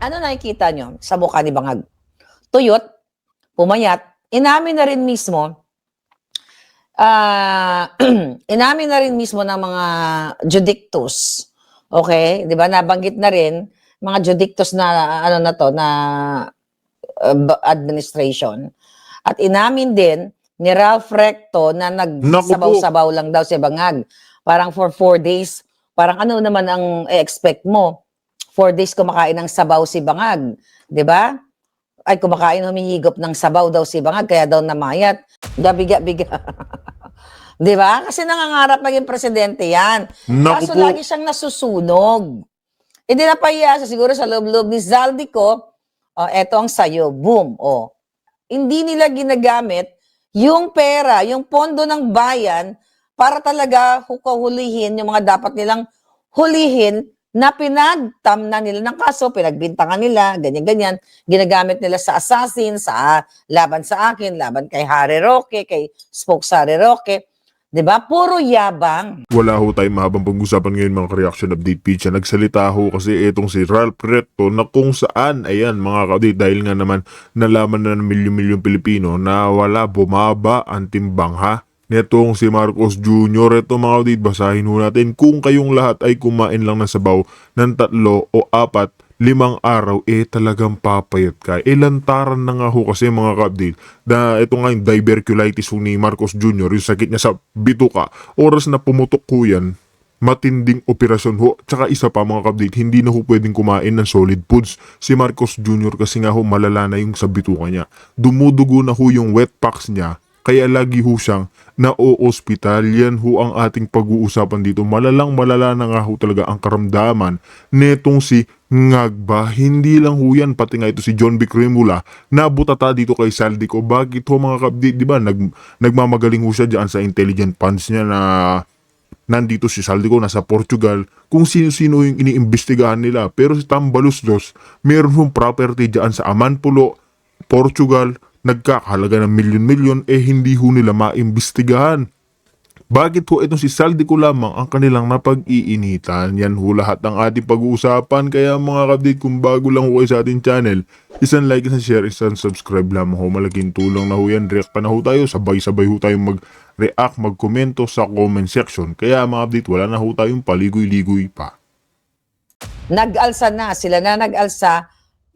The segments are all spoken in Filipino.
Ano nakikita nyo sa mukha ni Bangag? Tuyot, pumayat, inamin na rin mismo, inamin na rin mismo ng mga judictus. Okay? Di ba? Nabanggit na rin mga judictus na ano na to, na administration. At inamin din ni Ralph Recto na nagsabaw-sabaw lang daw si Bangag. Parang for 4 days, parang ano naman ang expect mo? 4 days kumakain ng sabaw si Bangag. 'Di ba? Ay, kumakain, humihigop ng sabaw daw si Bangag, kaya daw namayat. Gabiga-biga. 'Di ba? Kasi nangangarap maging presidente yan. Kaso lagi siyang nasusunog. Hindi napahiya siguro sa loob-loob ni Zaldico, eto ang sayo, boom. Hindi nila ginagamit yung pera, yung pondo ng bayan para talaga hulihin yung mga dapat nilang hulihin na pinagtamna nila ng kaso, pinagbintangan nila, ganyan-ganyan. Ginagamit nila sa assassin, sa laban sa akin, laban kay Harry Roque, kay Spokes Harry Roque. Diba? Puro yabang. Wala ho tayong mahabang pag-usapan ngayon mga reaction update pizza. Nagsalita ho kasi itong si Ralph Recto na kung saan, ayan mga ka-update, dahil nga naman nalaman na ng milyon-milyon Pilipino na wala, bumaba ang timbang ha. Netong si Marcos Jr. Ito mga update, basahin ho natin. Kung kayong lahat ay kumain lang ng sabaw ng 3 o 4, 5 araw, talagang papayat ka. Lantaran na nga ho kasi mga ka-update na ito nga yung diverculitis ho ni Marcos Jr., yung sakit niya sa bituka. Oras na pumutok ho yan, matinding operasyon ho. Tsaka isa pa mga ka-update, hindi na ho pwedeng kumain ng solid foods si Marcos Jr. kasi nga ho malala na yung sa bituka niya. Dumudugo na ho yung wet packs niya. Kaya lagi ho siyang na-o-hospital. Yan ho ang ating pag-uusapan dito. Malalang malala na nga ho talaga ang karamdaman netong si Ngagba. Hindi lang ho yan, pati nga ito si John B. Cremula nabutata dito kay Zaldico. Bakit ho mga ka-update, di ba? Nagmamagaling ho siya dyan sa intelligent funds niya na nandito si Zaldico, nasa Portugal, kung sino-sino yung iniimbestigahan nila. Pero si Tambaluslos, meron hong property dyan sa Amanpulo, Portugal, nagkakahalaga ng milyon-milyon, hindi ho nila maimbestigahan. Bakit ho itong si Zaldico lamang ang kanilang napag-iinitan? Yan ho lahat ng ating pag-uusapan. Kaya mga ka-update, kung bago lang ho kayo sa ating channel, isang like, isang share, isang subscribe lamang ho. Malaking tulong na ho yan. React pa na ho tayo. Sabay-sabay ho tayong mag-react, mag-komento sa comment section. Kaya mga update, wala na ho tayong paligoy-ligoy pa. Nag-alsa na, sila na nag-alsa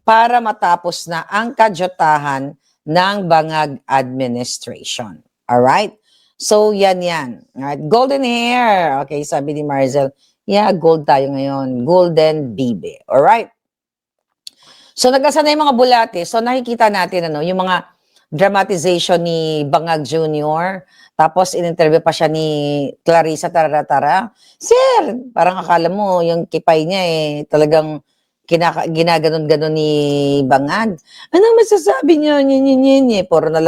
para matapos na ang kadyotahan ng Bangag administration. Alright? So, yan. Alright? Golden hair. Okay, sabi ni Marzel, yeah, gold tayo ngayon. Golden bibe. Alright? So, nag-alsa na yung mga bulate. So, nakikita natin yung mga dramatization ni Bangag Jr. Tapos, in-interview pa siya ni Clarissa Taratara. Sir, parang akala mo, yung kipay niya talagang ginaganon-ganon ni Bangag. Ano masasabi niyo? Nye. Puro na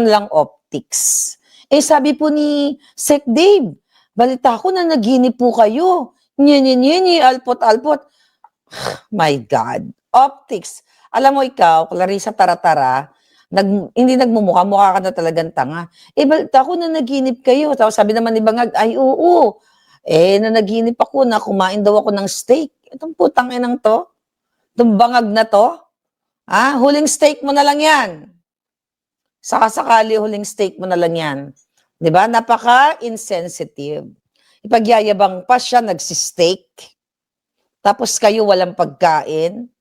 lang optics. Sabi po ni Sec Dave, balita ko na naginip po kayo. Nye, alpot-alpot. My God. Optics. Alam mo ikaw, Clarissa Taratara, hindi mukha ka na talagang tanga. Balita ko na naginip kayo. Tapos sabi naman ni Bangag, ay oo. Na naginip ako na kumain daw ako ng steak. Itong putang inang to, itong Bangag na to, huling steak mo na lang yan. Sakasakali huling steak mo na lang yan. Diba? Napaka-insensitive. Ipagyayabang pa siya, nagsisteak. Tapos kayo walang pagkain.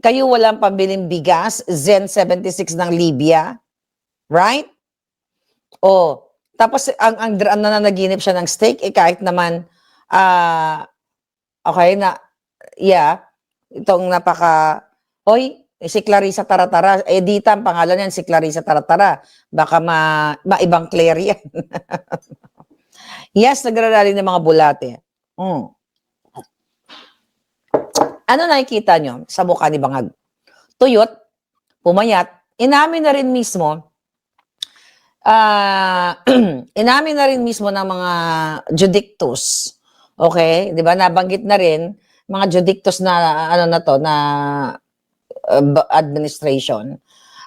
Kayo walang pambiling bigas, Zen 76 ng Libya. Right? Tapos ang nananaginip siya ng steak, kahit naman, okay na, yeah, itong si Clarissa Taratara, dita ang pangalan yan, si Clarissa Taratara. Baka maibang Claire yan. Yes, nagrarally ng mga bulate. Ano nakikita nyo sa mukha ni Bangag? Tuyot, pumayat, inamin na rin mismo, ng mga judictus. Okay? Di ba? Nabanggit na rin mga judictus na administration.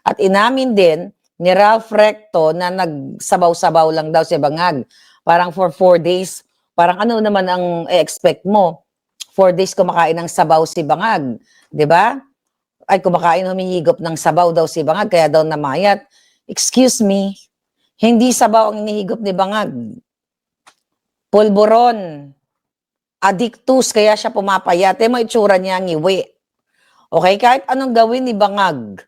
At inamin din ni Ralph Recto na nagsabaw-sabaw lang daw si Bangag. Parang for 4 days, parang ano naman ang expect mo? 4 days kumakain ng sabaw si Bangag. 'Di ba? ay kumakain humihigop ng sabaw daw si Bangag, kaya daw namayat. Excuse me, hindi sabaw ang inihigop ni Bangag. Pulburon, addictus, kaya siya pumapayat. Eh, mo itsura niya ngiwi. Okay, kahit anong gawin ni Bangag,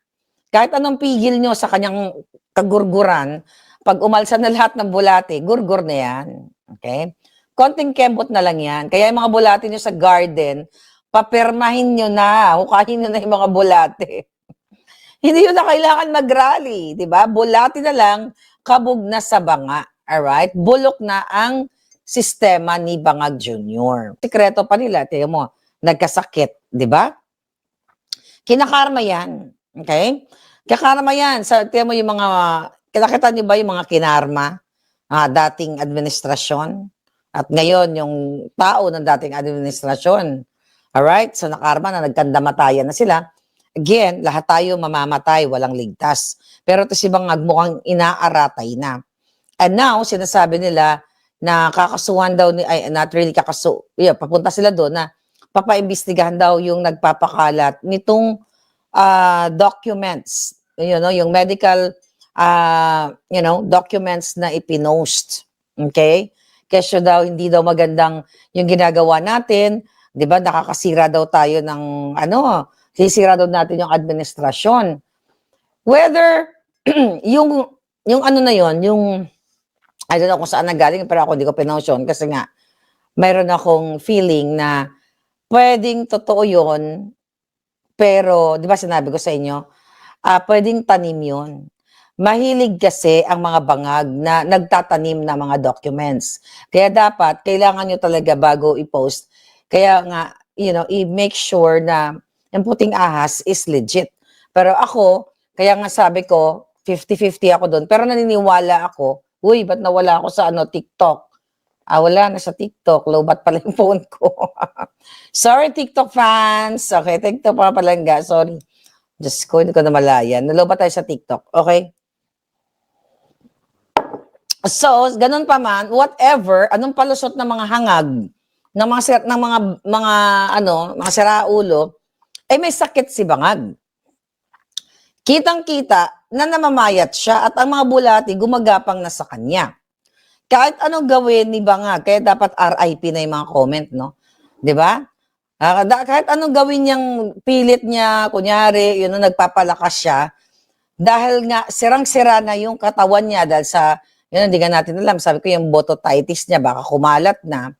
kahit anong pigil nyo sa kanyang kagurguran, pag umalsa na lahat ng bulate, gurgur na yan. Okay? Konting kembot na lang yan. Kaya yung mga bulate nyo sa garden, papirmahin nyo na, hukahin nyo na yung mga bulate. Hindi yun na kailangan mag-rally, di ba? Bulate na lang, kabog na sa banga. Alright? Bulok na ang sistema ni Bangag Jr. Sikreto pa nila, tingnan mo, nagkasakit, di ba? Kinakarma yan. Okay? Kakarma yan. Tingnan mo yung mga, kinakita niyo ba yung mga kinarma? Dating administrasyon? At ngayon, yung tao ng dating administrasyon. Alright? So, nakarma na, nagkandamatayan na sila. Again, lahat tayo mamamatay, walang ligtas. Pero ito si Bangag mukhang inaaratay na. And now, sinasabi nila na kakasuhan daw, not really papunta sila doon na papaimbestigahan daw yung nagpapakalat nitong documents, yung medical, documents na ipinost. Okay? Kasi daw, hindi daw magandang yung ginagawa natin, di ba, nakakasira daw tayo ng, sisira daw natin yung administrasyon. Whether, yung ano na yon, yung, I don't know kung saan nagaling, pero ako hindi ko pinonsyon kasi nga, mayroon akong feeling na pwedeng totoo yun, pero, di ba sinabi ko sa inyo, pwedeng tanim yun. Mahilig kasi ang mga bangag na nagtatanim na mga documents. Kaya dapat, kailangan nyo talaga bago i-post. Kaya nga, i-make sure na yung puting ahas is legit. Pero ako, kaya nga sabi ko, 50-50 ako doon. Pero naniniwala ako, uy, ba't nawala ako sa TikTok? Wala na sa TikTok. Lobat pala yung phone ko. Sorry, TikTok fans. Okay, TikTok pa palangga. Sorry. Diyos ko, hindi ko na malayan. Nalobat tayo sa TikTok. Okay? So, ganun pa man, whatever, anong palusot ng mga hangag, ng mga siraulo, ay may sakit si Bangag. Kitang-kita na namamayat siya at ang mga bulati gumagapang na sa kanya. Kahit anong gawin ni Bangag, kaya dapat RIP na yung mga comment, no? 'Di ba? Kahit anong gawin niyang pilit niya, kunyari, nagpapalakas siya, dahil nga sirang-sira na yung katawan niya dahil sa, hindi nga natin alam, sabi ko yung bototitis niya, baka kumalat na.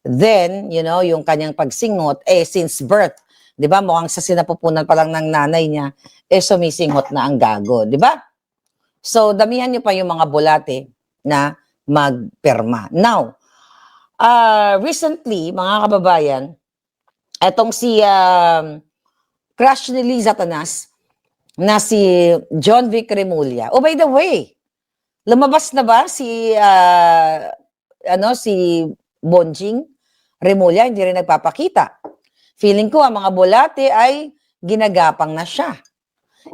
Then, yung kanyang pagsingot, since birth, di ba, mukhang sa sinapupunan pa lang ng nanay niya, sumisingot na ang gago, di ba? So, damihan niyo pa yung mga bulate na magperma. Now, recently, mga kababayan, etong si crush ni Liza Tanas, na si John Vic Remulla. Oh, by the way, lumabas na ba si Bonjing Remulla? Hindi rin nagpapakita. Feeling ko ang mga bulate ay ginagapang na siya.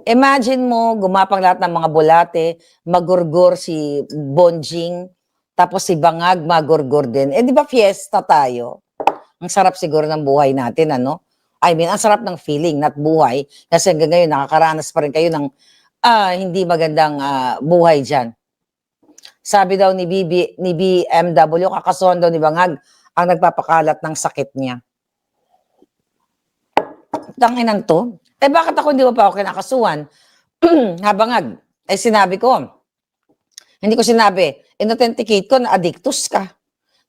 Imagine mo, gumapang lahat ng mga bulate, magurgur si Bonjing, tapos si Bangag magurgur din. Di ba fiesta tayo? Ang sarap siguro ng buhay natin, I mean, ang sarap ng feeling, not buhay. Kasi hanggang ngayon, nakakaranas pa rin kayo ng hindi magandang buhay dyan. Sabi daw ni BMW, kakasuhan daw ni Bangag ang nagpapakalat ng sakit niya. Tanginan to. Bakit ako hindi pa ako kinakasuhan? Bangag, sinabi ko. Hindi ko sinabi, in-authenticate ko na addictus ka.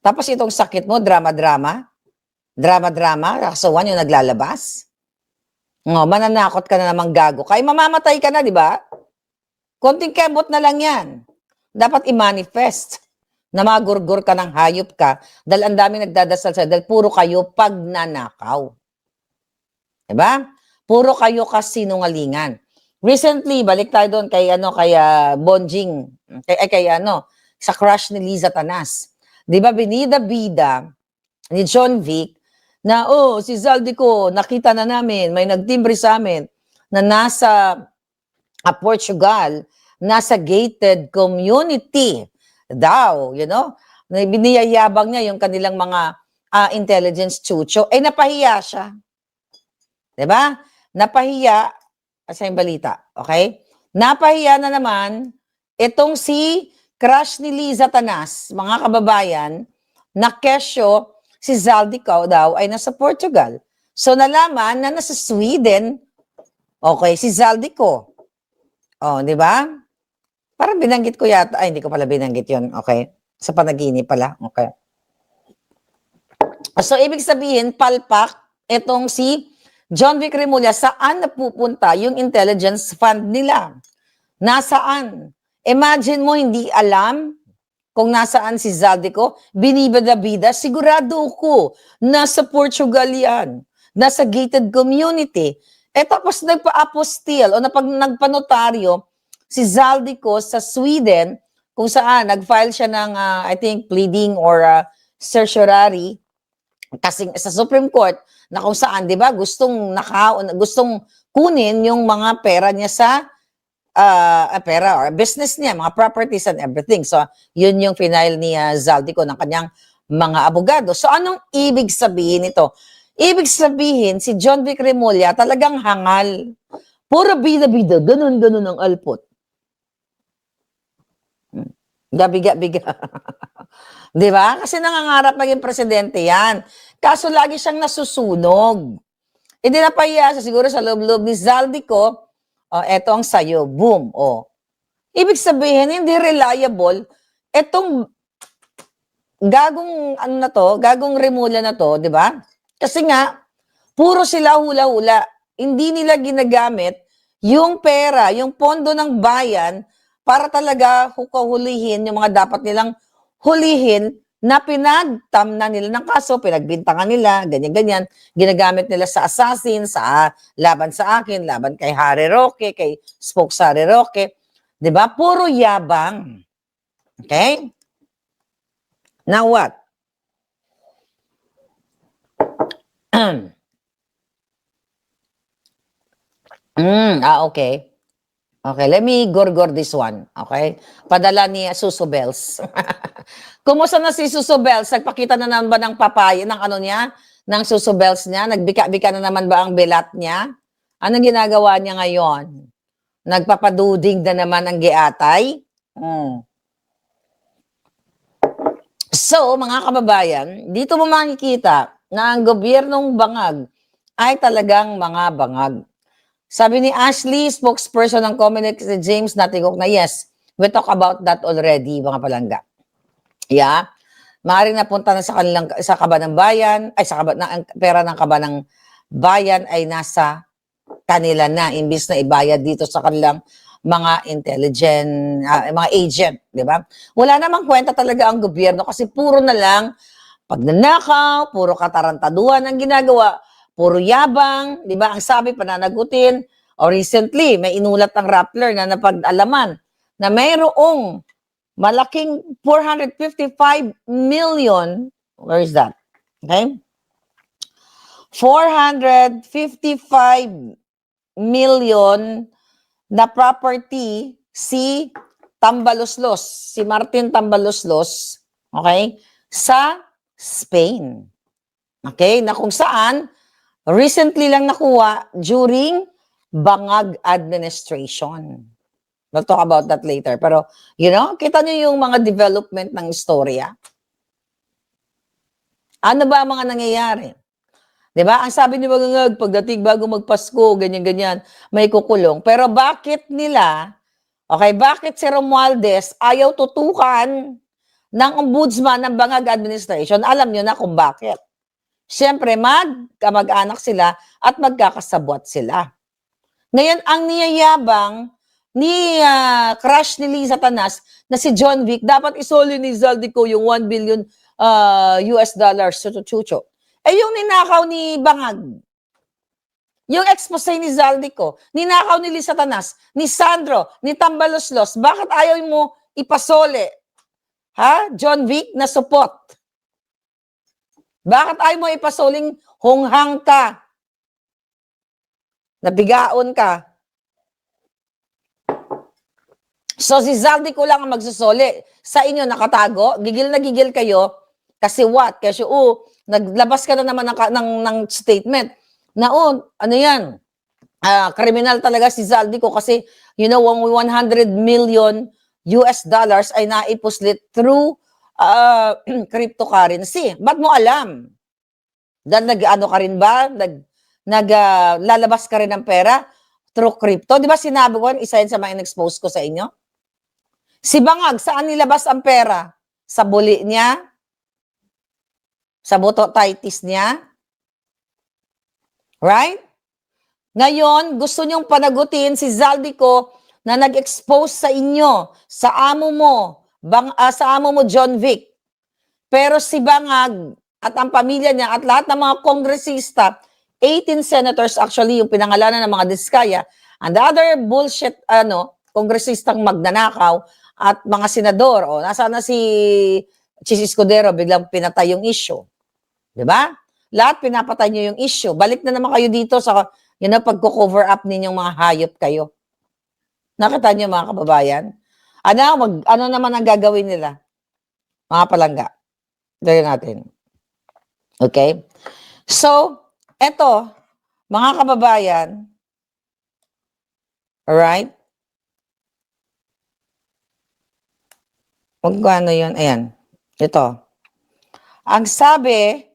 Tapos itong sakit mo, drama-drama, kasuhan yung naglalabas. Mananakot ka na namang gago. Kaya mamamatay ka na, di ba? Konting kembot na lang yan. Dapat i-manifest na magurgur ka ng hayop ka dahil ang daming nagdadasal sa dahil puro kayo pagnanakaw. Diba? Puro kayo kasinungalingan. Recently, balik tayo doon kay Bonjing, sa crush ni Liza Tanas. Diba, binida-bida ni John Vic na, si Zaldico, nakita na namin, may nagtimbre sa amin na nasa Portugal, nasa gated community daw, biniyayabang niya yung kanilang mga intelligence chucho, napahiya siya. Diba? napahiya, sa yung balita, okay? Napahiya na naman itong si crush ni Liza Tanas, mga kababayan, na kesyo si Zaldico daw ay nasa Portugal. So nalaman na nasa Sweden, okay, si Zaldico. Oh, di ba? Parang binanggit ko yata, ay hindi ko pala binanggit yon, okay? Sa panaginip pala, okay. So ibig sabihin, palpak, itong si John Vic Remulla, saan napupunta yung intelligence fund nila? Nasaan? Imagine mo, hindi alam kung nasaan si Zaldico, binibida-bida, sigurado ko, nasa Portugal yan, nasa gated community. Tapos nagpa-apostil o nagpanotaryo si Zaldico sa Sweden, kung saan nag-file siya ng, I think, pleading or certiorari, kasi sa Supreme Court, na kung saan, di ba, gustong kunin yung mga pera niya sa pera or business niya, mga properties and everything. So, yun yung final ni Zaldico ng kanyang mga abogado. So, anong ibig sabihin nito? Ibig sabihin, si John Vic Remulla talagang hangal. Puro bida-bida, ganun-ganun ang alpot. Gabiga-biga. Di ba? Kasi nangangarap maging presidente yan. Kaso lagi siyang nasusunog. Hindi napahiya siya siguro sa loob-loob ni Zaldico. Eto ang sayo. Boom. Ibig sabihin, hindi reliable. Etong gagong Remulla na to, di ba? Kasi nga, puro sila hula-hula. Hindi nila ginagamit yung pera, yung pondo ng bayan para talaga hulihin yung mga dapat nilang hulihin na pinagtamna nila ng kaso, pinagbintangan nila, ganyan-ganyan, ginagamit nila sa assassin, sa laban sa akin, laban kay Harry Roque, kay Spokes Harry Roque, di ba? Puro yabang. Okay? Now what? Okay. Okay, let me gorgor this one. Okay? Padala ni Suso Bells. Kumusta na si Suso Bells? Nagpakita na naman ba ng papaya, ng ano niya? Ng Suso Bells niya? Nagbika-bika na naman ba ang belat niya? Anong ginagawa niya ngayon? Nagpapaduding na naman ang giatay? So, mga kababayan, dito mo makikita na ang gobyernong bangag ay talagang mga bangag. Sabi ni Ashley, spokesperson ng Comelec, si James Natigok, na yes, we talk about that already, mga palangga. Yeah. Maaaring napunta na sa kaba ng bayan, ay sa kaba, ang pera ng kaba ng bayan ay nasa kanila na, imbis na ibayad dito sa kanilang mga intelligent, mga agent, di ba? Wala namang kwenta talaga ang gobyerno kasi puro na lang pagnanakaw, puro katarantaduhan ang ginagawa, puro yabang, di ba? Ang sabi, pananagutin. O recently, may inulat ang Rappler na napag-alaman na mayroong malaking 455 million, where is that? Okay? 455 million na property si Tambaloslos, si Martin Tambaloslos, okay, sa Spain. Okay, na kung saan, recently lang nakuha during Bangag administration. We'll talk about that later. Pero, kita nyo yung mga development ng istorya. Ano ba ang mga nangyayari? Diba? Ang sabi ni Bagangag, pagdating bago magpasko, ganyan-ganyan, may kukulong. Pero bakit si Romualdez ayaw tutukan ng ombudsman ng Bangag administration? Alam nyo na kung bakit. Siyempre, kamag-anak sila at magkakasabwat sila. Ngayon, ang niyayabang ni crush ni Liza Tanas na si John Vic, dapat isoli ni Zaldico yung 1 billion US dollars to Chucho. Yung ninakaw ni Bangag, yung expose ni Zaldico, ninakaw ni Liza Tanas, ni Sandro, ni Tambaloslos, bakit ayaw mo ipasole? John Vic na support. Bakit ayaw mo ipasoling hunghang ka? Nabigaon ka? So si Zaldico lang ang magsusoli. Sa inyo nakatago, gigil na gigil kayo. Kasi what? Kasi naglabas ka na naman ng statement. Na ano yan? kriminal talaga si Zaldico kasi, ang 100 million US dollars ay naipuslit through cryptocurrency. Ba't mo alam? Dahil nag-ano ka rin ba? Lalabas ka rin ng pera through crypto? Di ba sinabi ko, isa yun sa mga in-expose ko sa inyo? Si Bangag, saan nilabas ang pera? Sa buli niya? Sa bototitis niya? Right? Ngayon, gusto niyong panagutin si Zaldico na nag-expose sa inyo, sa amo mo, sa amo mo John Vic. Pero si Bangag at ang pamilya niya at lahat ng mga kongresista, 18 senators actually yung pinangalanan ng mga Diskaya, and the other bullshit kongresistang magnanakaw at mga senador, nasaan na si Chis Escudero, biglang pinatay yung issue. 'Di ba? Lahat pinapatay niyo yung issue. Balik na naman kayo dito sa pagko-cover up ninyong mga hayop kayo. Nakita niyo mga kababayan? Ano naman ang gagawin nila? Mga palangga. Tignan natin. Okay? So, eto, mga kababayan, alright? Magkano yun? Ayan. Ito. Ang sabi,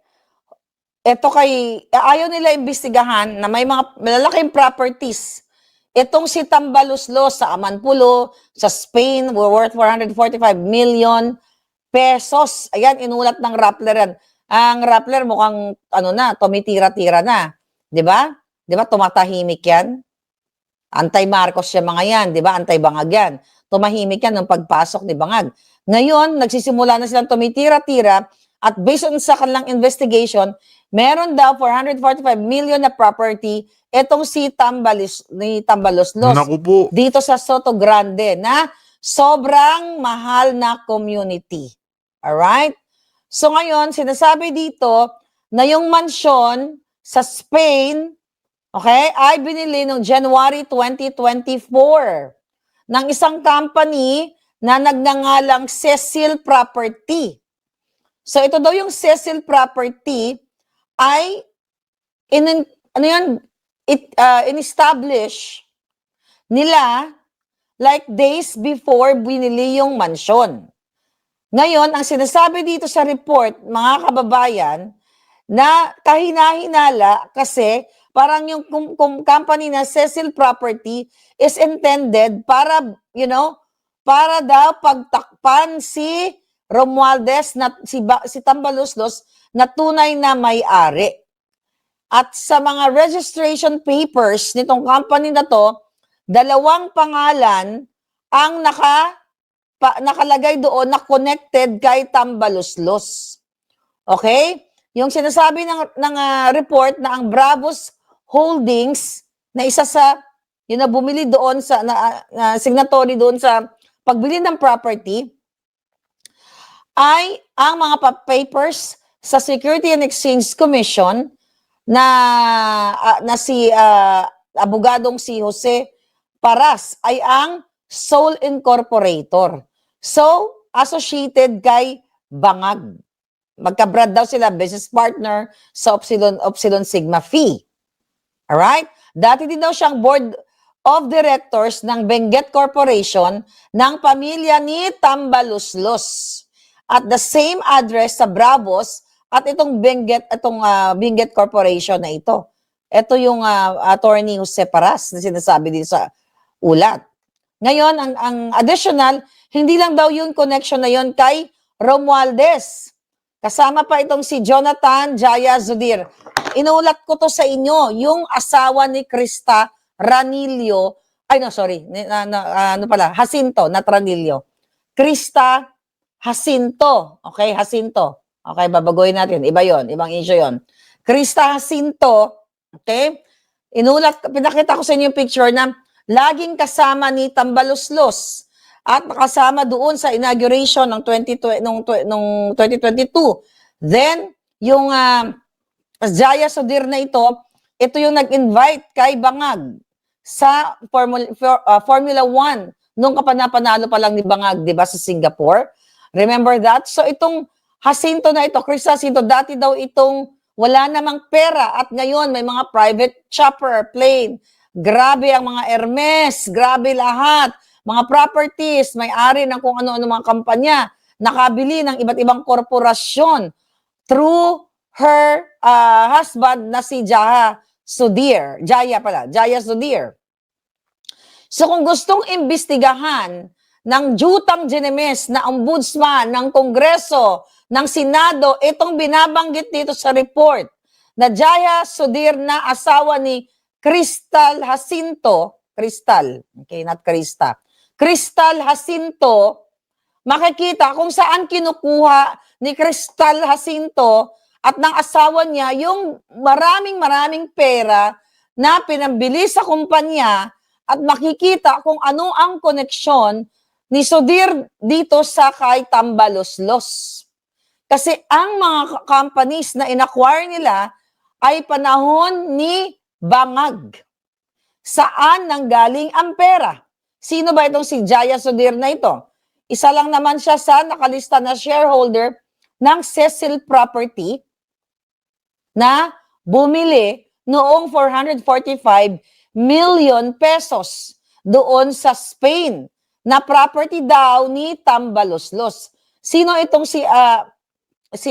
ayaw nila imbestigahan na may mga malalaking properties. Itong si Tambaluslos sa Amanpulo, sa Spain, worth 445 million pesos. Ayan, inulat ng Rappler yan. Ang Rappler mukhang, tumitira-tira na. Di ba? Di ba, tumatahimik yan? Anti-Marcos yung mga yan, di ba? Anti-Bangag yan. Tumahimik yan ng pagpasok ni Bangag. Ngayon, nagsisimula na silang tumitira-tira at based on sa kanilang investigation, meron daw 445 million na property itong si Tambaluslos Naku po. dito sa Soto Grande na sobrang mahal na community. Alright? So ngayon, sinasabi dito na yung mansyon sa Spain, okay, ay binili noong January 2024 ng isang company na nagngangalang Cecil Property. So ito daw yung Cecil Property ay in-establish nila like days before binili yung mansyon. Ngayon, ang sinasabi dito sa report, mga kababayan, na kahina-hinala kasi parang yung company na Cecil Property is intended para, para daw pagtakpan si Romualdez na si Tambaluslos na tunay na may-ari. At sa mga registration papers nitong company na to, 2 pangalan ang nakalagay doon na connected kay Tambaluslos. Okay? Yung sinasabi ng report na ang Bravos Holdings na isa sa na bumili doon sa signatory doon sa pagbili ng property ay ang mga papers sa Security and Exchange Commission na si abogadong si Jose Paras ay ang sole incorporator. So, associated kay Bangag. Magkabrad daw sila, business partner sa Upsilon Sigma Phi. Alright? Dati din daw siyang board of directors ng Benguet Corporation ng pamilya ni Tambaluslos. At the same address sa Bravos at itong Benguet Corporation na ito. Ito yung attorney Jose Paras na sinasabi din sa ulat. Ngayon, ang additional, hindi lang daw yung connection na yun kay Romualdez. Kasama pa itong si Jonathan Jaya Zudir. Inulat ko to sa inyo, yung asawa ni Krista Ranillo, Jacinto, not Ranillo. Krista Jacinto. Okay, Jacinto. Okay, babaguhin natin. Iba yon, ibang issue yon. Krista Jacinto, okay? Pinakita ko sa inyo yung picture na laging kasama ni Tambaluslos at nakasama doon sa inauguration ng 2022. Then, yung Jaya Sudir na ito yung nag-invite kay Bangag sa Formula 1 nung kapanapanalo pa lang ni Bangag, di ba, sa Singapore. Remember that? So itong Jacinto na ito, Chris Jacinto, dati daw itong wala namang pera at ngayon may mga private chopper, plane, grabe ang mga Hermes, grabe lahat. Mga properties, may-ari ng kung ano-ano mga kampanya, nakabili ng iba't ibang korporasyon through her husband na si Jaya Sudhir. So kung gustong imbestigahan ng Jutang Ginemes na ombudsman ng Kongreso, ng Senado, itong binabanggit dito sa report na Jaya Sudhir na asawa ni Crystal Jacinto, Crystal, okay, not Krista, Crystal Jacinto, makikita kung saan kinukuha ni Crystal Jacinto at ng asawa niya yung maraming pera na pinambili sa kumpanya at makikita kung ano ang koneksyon ni Sudhir dito sa kay Tambaloslos. Kasi ang mga companies na inacquire nila ay panahon ni Bangag. Saan nanggaling ang pera? Sino ba itong si Jaya Sudhir na ito? Isa lang naman siya sa nakalista na shareholder ng Cecil Property na bumili noong 445 million pesos doon sa Spain na property daw ni Tambaloslos. Sino itong si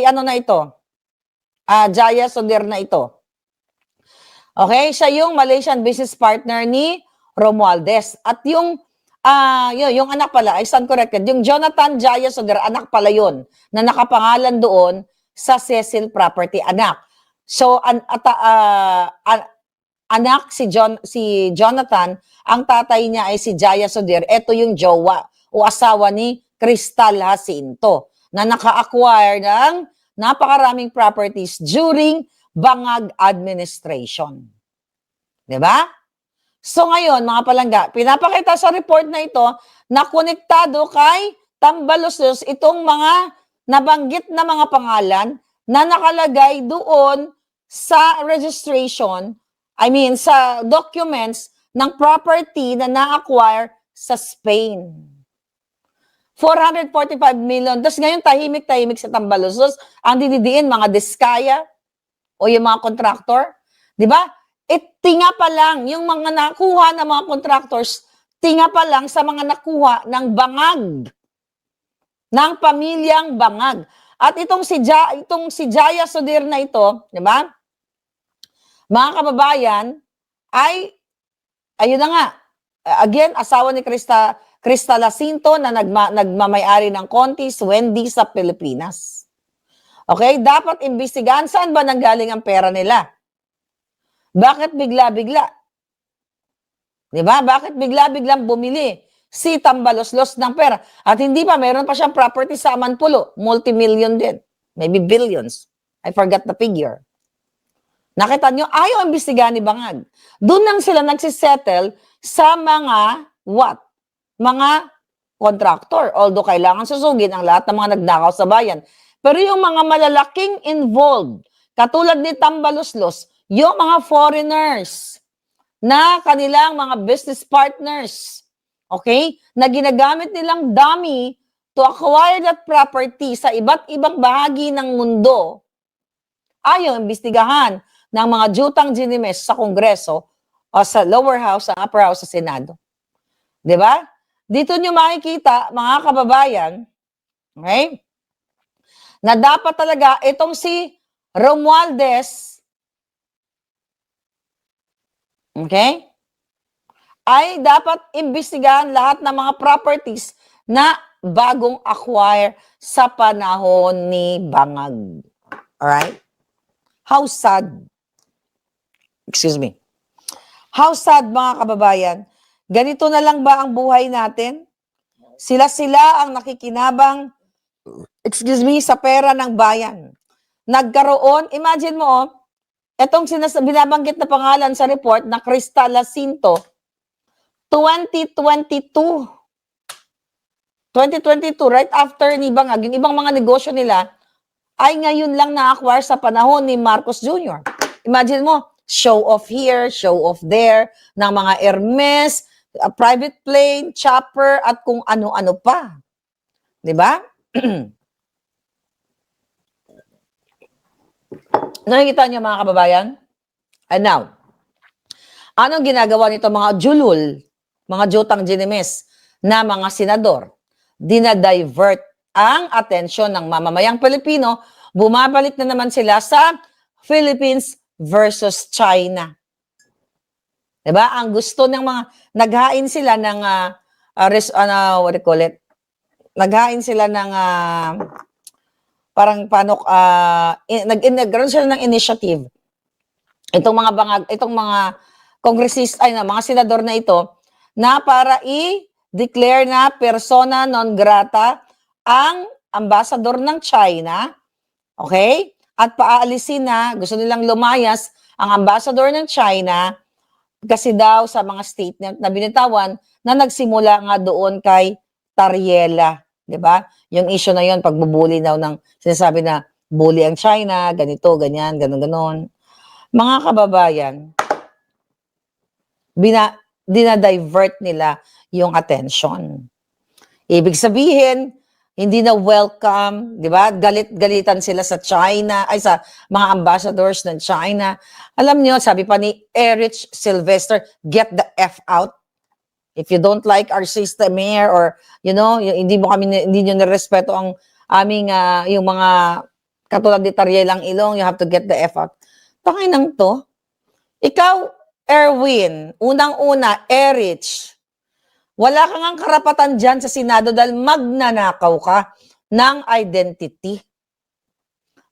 ano na ito? Jaya Sudhir na ito. Okay, siya yung Malaysian business partner ni Romualdez. At yung anak pala, I stand corrected, yung Jonathan Jaya Sudhir, anak pala yun, na nakapangalan doon sa Cecil Property, anak. So, anak si Jonathan, ang tatay niya ay si Jaya Sudhir. Ito yung jowa o asawa ni Crystal Jacinto na naka-acquire ng napakaraming properties during Bangag administration. 'Di ba? So ngayon, mga palangga, pinapakita sa report na ito na konektado kay Tambaloslos itong mga nabanggit na mga pangalan na nakalagay doon sa registration, sa documents ng property na na-acquire sa Spain. 445 million. Tapos ngayon, tahimik-tahimik sa Tambaloslos. Ang dididiin, mga Diskaya o yung mga contractor. Di ba? Tinga pa lang, yung mga nakuha ng mga contractors, tinga pa lang sa mga nakuha ng Bangag. Ng pamilyang Bangag. At itong si Jaya Sudhir na ito, di ba? Mga kababayan, ayun na nga, again, asawa ni Crystal Jacinto na nagmamayari ng Contis, Wendy sa Pilipinas. Okay? Dapat imbestigahan saan ba nanggaling ang pera nila? Bakit bigla-bigla? Di ba? Bakit bigla-biglang bumili si Tambaloslos ng pera? At hindi pa, meron pa siyang property sa Amanpulo, multi-million din. Maybe billions. I forgot the figure. Nakita nyo, ayaw imbestigahan ni Bangag. Doon lang sila nagsisettle sa mga what? Mga contractor. Although kailangan susugin ang lahat ng mga nagnakaw sa bayan. Pero yung mga malalaking involved, katulad ni Tambaloslos, yung mga foreigners na kanilang mga business partners, okay, na ginagamit nilang dummy to acquire that property sa iba't ibang bahagi ng mundo, ayaw imbestigahan ng mga Jutang Ginemes sa Kongreso o sa lower house, sa upper house, sa Senado. Di ba? Dito nyo makikita, mga kababayan, okay, na dapat talaga itong si Romualdez, okay, ay dapat imbestigahan lahat ng mga properties na bagong acquire sa panahon ni Bangag. Alright? How sad. Excuse me. How sad, mga kababayan. Ganito na lang ba ang buhay natin? Sila-sila ang nakikinabang, sa pera ng bayan. Nagkaroon, imagine mo, etong binabanggit na pangalan sa report na Crystal Jacinto, 2022, right after ni Bangag, yung ibang mga negosyo nila, ay ngayon lang na-acquire sa panahon ni Marcos Jr. Imagine mo, show off here, show off there, ng mga Hermes, private plane, chopper, at kung ano-ano pa. Di ba? Nakikita niyo, mga kababayan? And now, Anong ginagawa nito mga julul, mga jutang ginimes na mga senador? Dinadivert ang atensyon ng mamamayang Pilipino, bumabalik na naman sila sa Philippines versus China. Diba? Ang gusto ng mga, naghain sila ng, what do you call it? Naghain sila ng, parang paano, nagkaroon sila ng initiative. Itong mga kongresista, mga senador na ito, na para i-declare na persona non grata ang ambassador ng China, okay? At paaalisin na, gusto nilang lumayas ang ambassador ng China kasi daw sa mga statement na binitawan na nagsimula nga doon kay Tariela, di ba? Yung issue na yon, pagbubuli daw ng sinasabi na bully ang China, ganito, ganyan, ganon. Mga kababayan, dinadivert nila yung attention. Ibig sabihin, hindi na welcome, di ba? Galit-galitan sila sa China, sa mga ambassadors ng China. Alam niyo, sabi pa ni Erich Sylvester, get the F out. If you don't like our system here, or, hindi nyo nirespeto ang aming, yung mga katulad ni Tarielang Ilong, you have to get the F out. Tangay nang to. Ikaw, Erwin, unang-una, Erich, wala kang ang karapatan dyan sa Senado dahil magnanakaw ka ng identity.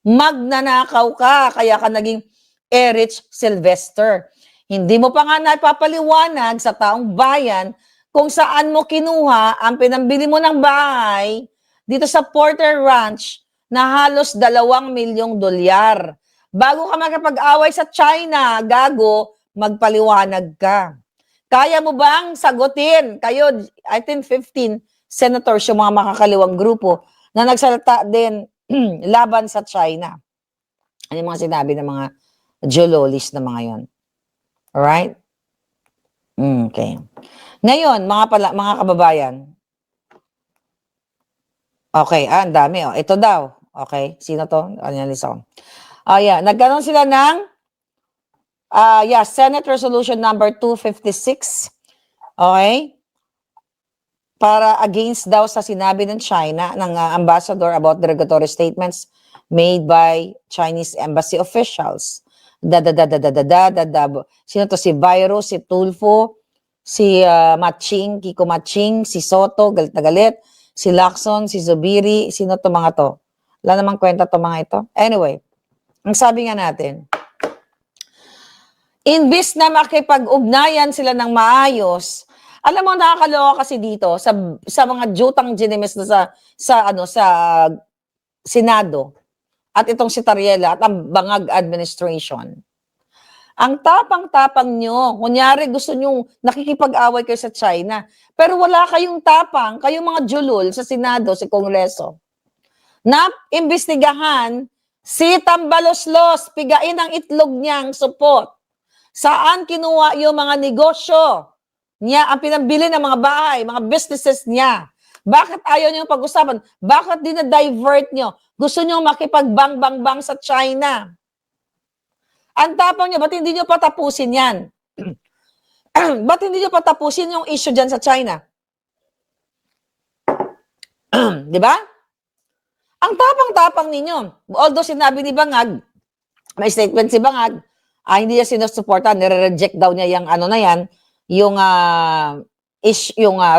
Magnanakaw ka, kaya ka naging Erich Sylvester. Hindi mo pa nga napapaliwanag sa taong bayan kung saan mo kinuha ang pinambili mo ng bahay dito sa Porter Ranch na halos $2 milyong. Bago ka makapag-away sa China, gago, magpaliwanag ka. Kaya mo bang sagutin? Kayo, I think 15 senators, yung mga makakaliwang grupo, na nagsalita din laban sa China. Ano yung mga sinabi ng mga geologists na mga yon? Alright? Okay. Ngayon, mga kababayan. Okay, ang dami. Oh. Ito daw. Okay, sino to? Analyze ako. Nagkaroon sila ng Senate Resolution number 256. Okay? Para against daw sa sinabi ng China, ng ambassador about derogatory statements made by Chinese embassy officials. Sino to? Si Viro, si Tulfo, si Kiko Maching, si Soto, galit na galit, si Lacson, si Zubiri, sino to mga to? Wala namang kwenta to mga ito. Anyway, ang sabi nga natin, imbis na makipag-ugnayan sila ng maayos, alam mo, nakakaloka kasi dito sa mga jutang ginimes na sa Senado at itong si Tariela at ang Bangag administration. Ang tapang-tapang nyo, kunyari gusto nyo nakikipag-away kayo sa China, pero wala kayong tapang, kayong mga julul sa Senado, sa Kongreso, na imbestigahan si Tambaloslos, pigain ang itlog niyang supot. Saan kinuha yung mga negosyo niya, ang pinambili ng mga bahay, mga businesses niya? Bakit ayaw niyo pag-usapan? Bakit dinadivert niyo? Gusto niyo makipag-bang-bang-bang sa China? Ang tapang niyo, ba't hindi niyo patapusin yan? Ba't hindi niyo patapusin yung issue dyan sa China? Di ba? Ang tapang-tapang ninyo. Although sinabi ni Bangag, may statement si Bangag, hindi niya sinusuporta, nire-reject daw niya yung yung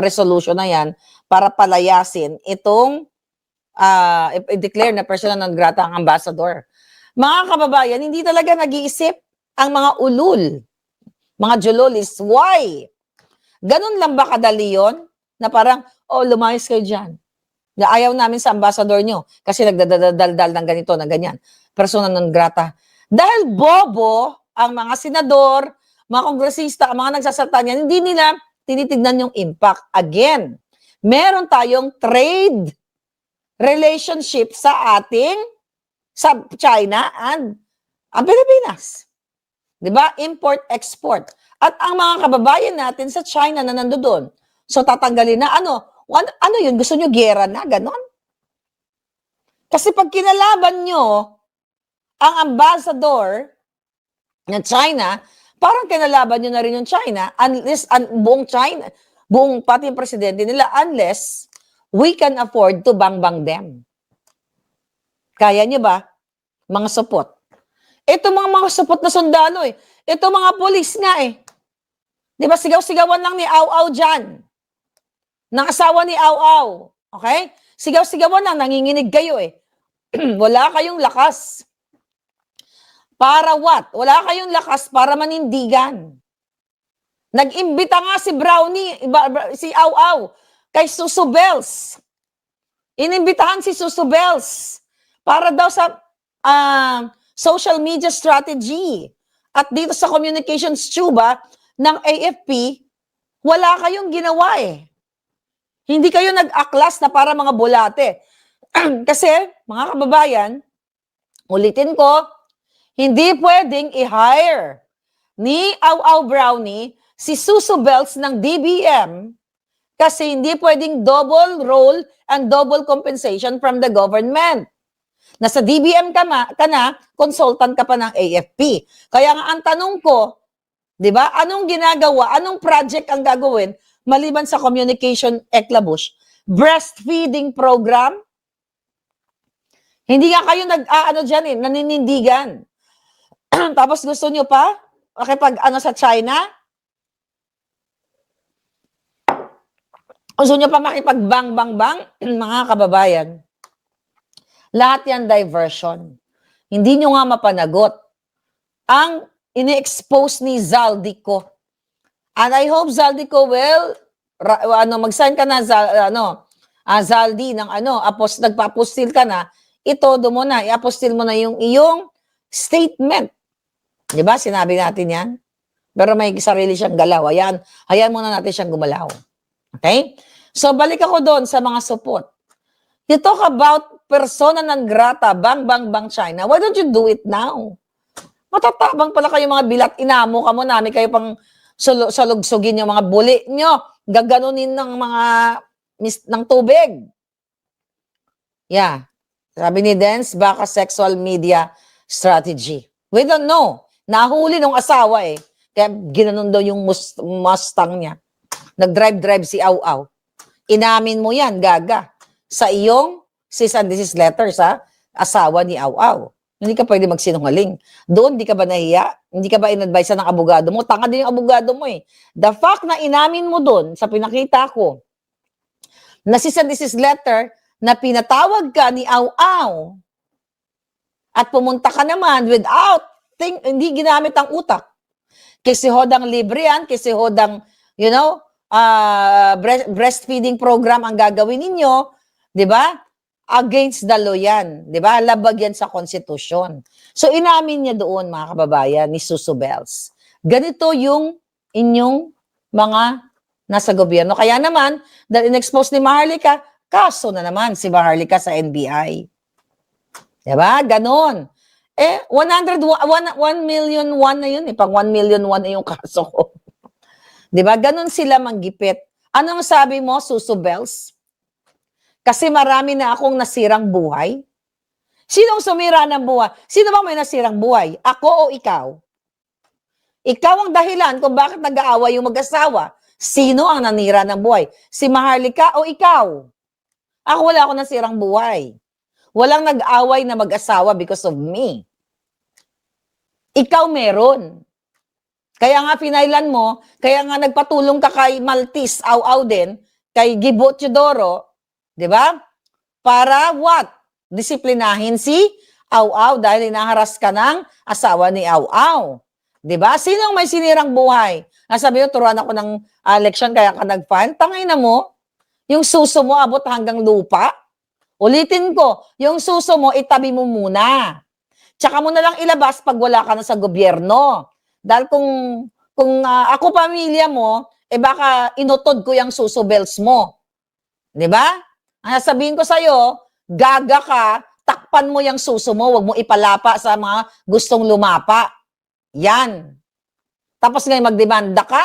resolution na yan para palayasin itong i-declare na persona non grata ang ambassador. Mga kababayan, hindi talaga nag-iisip ang mga ulul, mga jololis. Why? Ganun lang ba kadali yun? Na parang, lumayas kayo dyan. Na ayaw namin sa ambassador nyo kasi nagdadaldal ng ganito, na ganyan. Persona non grata. Dahil bobo ang mga senador, mga kongresista, ang mga nagsasalta niyan, hindi nila tinitignan yung impact. Again, meron tayong trade relationship sa China and ang Pilipinas. Diba? Import-export. At ang mga kababayan natin sa China na nandoon. So tatanggalin na, ano yun? Gusto nyo gera na? Ganon? Kasi pag kinalaban nyo ang ambassador ng China, Parang kinalaban nyo na rin yung China, unless, buong China, pati yung presidente nila, unless we can afford to bang-bang them. Kaya nyo ba? Mga supot. Ito mga supot na sundalo eh. Ito mga polis nga eh. Di ba sigaw-sigawan lang ni Au-Au dyan. Ng asawa ni Au-Au. Okay? Sigaw-sigawan lang, nanginginig kayo eh. Wala kayong lakas. Para what? Wala kayong lakas para manindigan. Nag-imbita nga si Brownie, si Au-Au, kay Susu Bells. Inimbitahan si Susu Bells para daw sa social media strategy. At dito sa communications tuba ng AFP, wala kayong ginawa eh. Hindi kayo nag-aklas na para mga bulate. Kasi, mga kababayan, ulitin ko, hindi pwedeng i-hire ni Au-Au Brownie si Susu Bells ng DBM kasi hindi pwedeng double role and double compensation from the government. Nasa DBM ka na, consultant ka pa ng AFP. Kaya nga ang tanong ko, di ba, anong ginagawa, anong project ang gagawin maliban sa communication eklabush? Breastfeeding program? Hindi nga kayo dyan eh, naninindigan. Tapos gusto nyo pa, sa China? Gusto nyo pa makipag-bang-bang-bang? Mga kababayan, lahat yan diversion. Hindi nyo nga mapanagot ang ini-expose ni Zaldico. And I hope Zaldico will mag-sign ka na Zaldi ng nagpa-apostil ka na, itodo mo na, i-apostil mo na yung iyong statement. 'Di ba? Sinabi natin 'yan. Pero may sarili siyang galaw. Hayaan muna natin siyang gumalaw. Okay? So balik ako doon sa mga support. You talk about persona non grata, bang China. Why don't you do it now? Matatabang pala kayo mga bilat, inamo ka mo namin kayo pang salugsugin yung mga buli nyo. Gaganunin ng tubig. Yeah. Sabi ni Dance, baka sexual media strategy. We don't know. Nahuli nung asawa eh. Kaya ginanon daw yung Mustang niya. Nag-drive si Au-Au. Inamin mo yan, gaga. Sa iyong cease and desist letter sa asawa ni Au-Au. Hindi ka pwede magsinungaling. Doon, di ka ba nahiya? Hindi ka ba in-advise ng abogado mo? Tanga din yung abogado mo eh. The fact na inamin mo doon, sa pinakita ko, na cease and desist letter, na pinatawag ka ni Au-Au, at pumunta ka naman without, hindi ginamit ang utak. Kasi hodang libre yan, kasi hodang, breastfeeding program ang gagawin ninyo, di ba? Against the law yan. Di ba? Labag yan sa konstitusyon. So, inamin niya doon, mga kababayan, ni Susu Bells. Ganito yung inyong mga nasa gobyerno. Kaya naman, dahil in-expose ni Maharlika, kaso na naman si Maharlika sa NBI. Di ba? Ganon. 1 million na yun. Pang 1 million na yung kaso ko. Di ba? Ganon sila manggipit. Anong sabi mo, Susu Bells? Kasi marami na akong nasirang buhay. Sinong sumira ng buhay? Sino bang may nasirang buhay? Ako o ikaw? Ikaw ang dahilan kung bakit nag-aaway yung mag-asawa. Sino ang nanira ng buhay? Si Maharlika o ikaw? Ako wala akong nasirang buhay. Walang nag-away na mag-asawa because of me. Ikaw meron. Kaya nga pinailan mo, kaya nga nagpatulong ka kay Maltese, Au-Au din, kay Gibo Teodoro, di ba? Para what? Disiplinahin si Au-Au dahil inaharas ka ng asawa ni Au-Au. Di ba? Sinong may sinirang buhay? Nasabi ko, turuan ako ng election kaya ka nag-file. Tangay na mo, yung suso mo abot hanggang lupa. Ulitin ko, yung suso mo, itabi mo muna. Tsaka mo na lang ilabas pag wala ka na sa gobyerno. Dahil kung ako pamilya mo, baka inutod ko yung Susu Bells mo. Di ba? Ang sabihin ko sa'yo, gaga ka, takpan mo yung suso mo, huwag mo ipalapa sa mga gustong lumapa. Yan. Tapos ngayon magdemanda ka?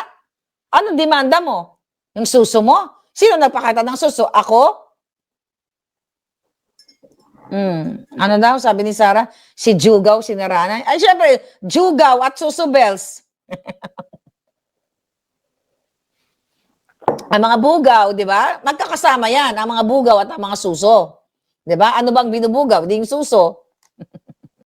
Anong demanda mo? Yung suso mo? Sino nagpakita ng suso? Ako? Ano daw, sabi ni Sarah? Si Jugaw, si Narana. Ay, syempre, Jugaw at Susu Bells. Ang mga bugaw, di ba? Magkakasama yan, ang mga bugaw at ang mga suso. Di ba? Ano bang binubugaw? Di yung suso.